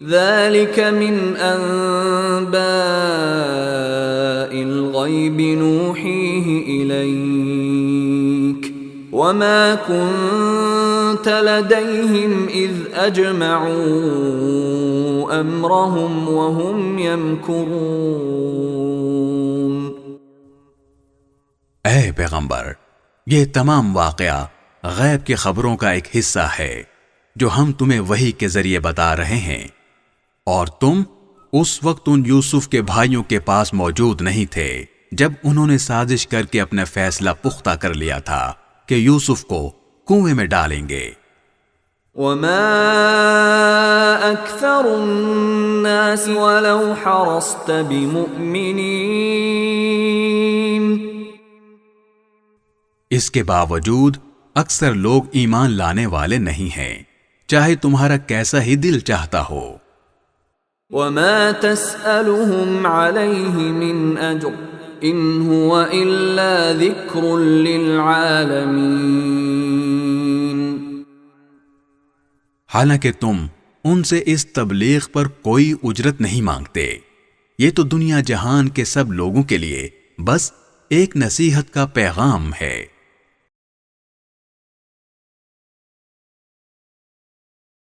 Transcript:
ذلك من أنباء الغيب نوحيه إليك وما كنت لديهم إذ أجمعوا أمرهم وهم يمكرون۔ اے پیغمبر، یہ تمام واقعہ غیب کی خبروں کا ایک حصہ ہے جو ہم تمہیں وحی کے ذریعے بتا رہے ہیں، اور تم اس وقت ان یوسف کے بھائیوں کے پاس موجود نہیں تھے جب انہوں نے سازش کر کے اپنا فیصلہ پختہ کر لیا تھا کہ یوسف کو کنویں میں ڈالیں گے۔ وما أكثر الناس ولو حرصت بمؤمنين۔ اس کے باوجود اکثر لوگ ایمان لانے والے نہیں ہیں، چاہے تمہارا کیسا ہی دل چاہتا ہو۔ وما تسألهم عليه من أجر إن هو إلا ذكر للعالمين۔ حالانکہ تم ان سے اس تبلیغ پر کوئی اجرت نہیں مانگتے، یہ تو دنیا جہان کے سب لوگوں کے لیے بس ایک نصیحت کا پیغام ہے۔